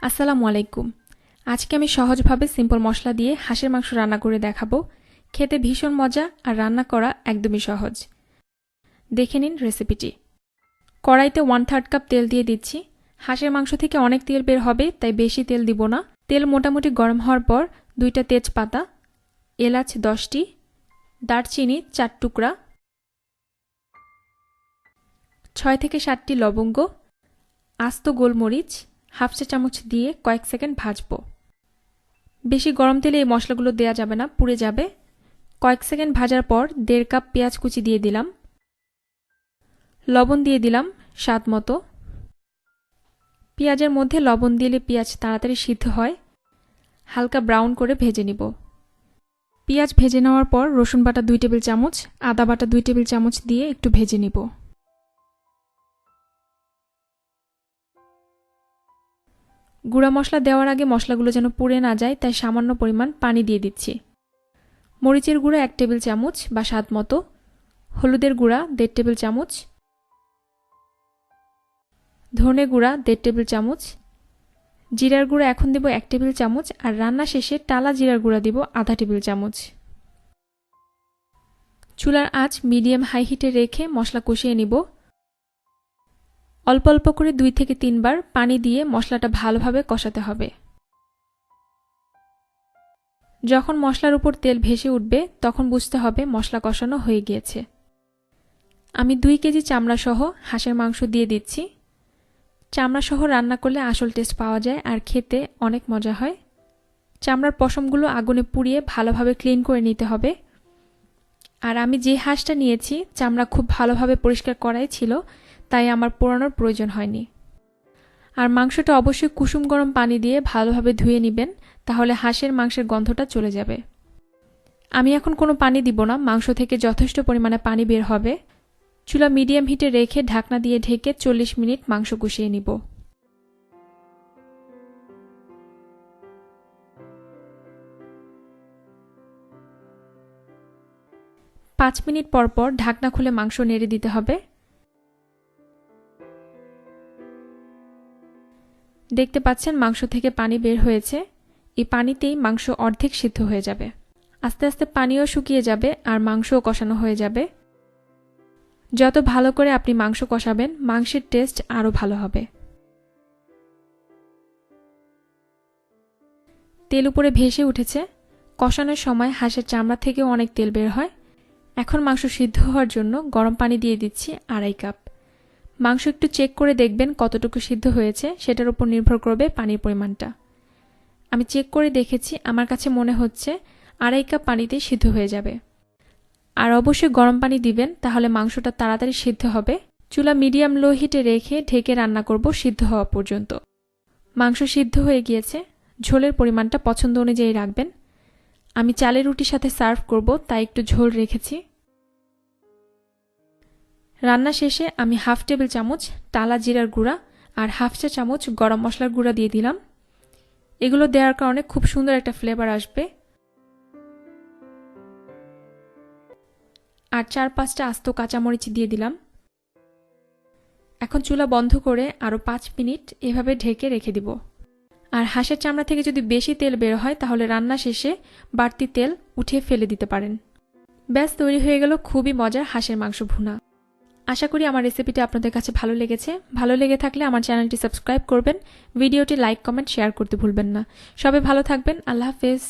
আসসালামু আলাইকুম। আজকে আমি সহজভাবে সিম্পল মশলা দিয়ে হাঁসের মাংস রান্না করে দেখাবো। খেতে ভীষণ মজা আর রান্না করা একদমই সহজ। দেখে নিন রেসিপিটি। কড়াইতে 1/3 কাপ তেল দিয়ে দিচ্ছি। হাঁসের মাংস থেকে অনেক তেল বের হবে, তাই বেশি তেল দিব না। তেল মোটামুটি গরম হওয়ার পর 2টা তেজপাতা, এলাচ 10টি, দারচিনি 4 টুকরা, 6 থেকে 7টি লবঙ্গ, আস্ত গোলমরিচ 1/2 চা চামচ দিয়ে কয়েক সেকেন্ড ভাজবো। বেশি গরম তেলে এই মশলাগুলো দেয়া যাবে না, পুড়ে যাবে। কয়েক সেকেন্ড ভাজার পর 1.5 কাপ পেঁয়াজ কুচি দিয়ে দিলাম। লবণ দিয়ে দিলাম স্বাদ মতো। পেঁয়াজের মধ্যে লবণ দিলে পেঁয়াজ তাড়াতাড়ি সিদ্ধ হয়। হালকা ব্রাউন করে ভেজে নিব। পেঁয়াজ ভেজে নেওয়ার পর রসুন বাটা 2 টেবিল চামচ, আদা বাটা 2 টেবিল চামচ দিয়ে একটু ভেজে নিব। গুঁড়া মশলা দেওয়ার আগে মশলাগুলো যেন পুড়ে না যায়, তাই সামান্য পরিমাণ পানি দিয়ে দিচ্ছি। মরিচের গুঁড়া 1 টেবিল চামচ বা স্বাদ মতো, হলুদের গুঁড়া 1.5 টেবিল চামচ, ধনে গুঁড়া 1.5 টেবিল চামচ, জিরার গুঁড়া এখন দেব 1 টেবিল চামচ, আর রান্না শেষে টালা জিরার গুঁড়া দিব আধা টেবিল চামচ। চুলার আঁচ মিডিয়াম হাই হিটে রেখে মশলা কষিয়ে নিব। অল্প অল্প করে 2 থেকে 3 বার পানি দিয়ে মশলাটা ভালোভাবে কষাতে হবে। যখন মশলার উপর তেল ভেসে উঠবে তখন বুঝতে হবে মশলা কষানো হয়ে গিয়েছে। আমি 2 কেজি চামড়া সহ হাঁসের মাংস দিয়ে দিচ্ছি। চামড়া সহ রান্না করলে আসল টেস্ট পাওয়া যায় আর খেতে অনেক মজা হয়। চামড়ার পশমগুলো আগুনে পুড়িয়ে ভালোভাবে ক্লিন করে নিতে হবে। আর আমি যে হাঁসটা নিয়েছি চামড়া খুব ভালোভাবে পরিষ্কার করাই ছিল, তাই আমার পোড়ানোর প্রয়োজন হয়নি। আর মাংসটা অবশ্যই কুসুম গরম পানি দিয়ে ভালোভাবে ধুয়ে নেবেন, তাহলে হাঁসের মাংসের গন্ধটা চলে যাবে। আমি এখন কোনো পানি দিব না, মাংস থেকে যথেষ্ট পরিমাণে পানি বের হবে। চুলা মিডিয়াম হিটে রেখে ঢাকনা দিয়ে ঢেকে 40 মিনিট মাংস কষিয়ে নিব। পাঁচ মিনিট পর পর ঢাকনা খুলে মাংস নেড়ে দিতে হবে। দেখতে পাচ্ছেন মাংস থেকে পানি বের হয়েছে। এই পানিতেই মাংস অর্ধেক সিদ্ধ হয়ে যাবে। আস্তে আস্তে পানিও শুকিয়ে যাবে আর মাংসও কষানো হয়ে যাবে। যত ভালো করে আপনি মাংস কষাবেন, মাংসের টেস্ট আরও ভালো হবে। তেল উপরে ভেসে উঠেছে। কষানোর সময় হাঁসের চামড়া থেকেও অনেক তেল বের হয়। এখন মাংস সিদ্ধ হওয়ার জন্য গরম পানি দিয়ে দিচ্ছি 2.5 কাপ। মাংস একটু চেক করে দেখবেন কতটুকু সিদ্ধ হয়েছে, সেটার উপর নির্ভর করবে পানির পরিমাণটা। আমি চেক করে দেখেছি, আমার কাছে মনে হচ্ছে 2.5 কাপ পানিতেই সিদ্ধ হয়ে যাবে। আর অবশ্যই গরম পানি দিবেন, তাহলে মাংসটা তাড়াতাড়ি সিদ্ধ হবে। চুলা মিডিয়াম লো হিটে রেখে ঢেকে রান্না করব সিদ্ধ হওয়া পর্যন্ত। মাংস সিদ্ধ হয়ে গিয়েছে। ঝোলের পরিমাণটা পছন্দ অনুযায়ী রাখবেন। আমি চালের রুটির সাথে সার্ভ করব, তাই একটু ঝোল রেখেছি। রান্না শেষে আমি 1/2 টেবিল চামচ টালা জিরার গুঁড়া আর 1/2 চা চামচ গরম মশলার গুঁড়া দিয়ে দিলাম। এগুলো দেওয়ার কারণে খুব সুন্দর একটা ফ্লেভার আসবে। আর 4-5টা আস্ত কাঁচামরিচ দিয়ে দিলাম। এখন চুলা বন্ধ করে আরও 5 মিনিট এভাবে ঢেকে রেখে দিব। আর হাঁসের চামড়া থেকে যদি বেশি তেল বের হয়, তাহলে রান্না শেষে বাড়তি তেল উঠিয়ে ফেলে দিতে পারেন। ব্যাস, তৈরি হয়ে গেল খুবই মজার হাঁসের মাংস ভুনা। আশা করি আমার রেসিপিটি আপনাদের কাছে ভালো লেগেছে। ভালো লেগে থাকলে আমার চ্যানেলটি সাবস্ক্রাইব করবেন, ভিডিওটি লাইক, কমেন্ট, শেয়ার করতে ভুলবেন না। সবাই ভালো থাকবেন। আল্লাহ হাফেজ।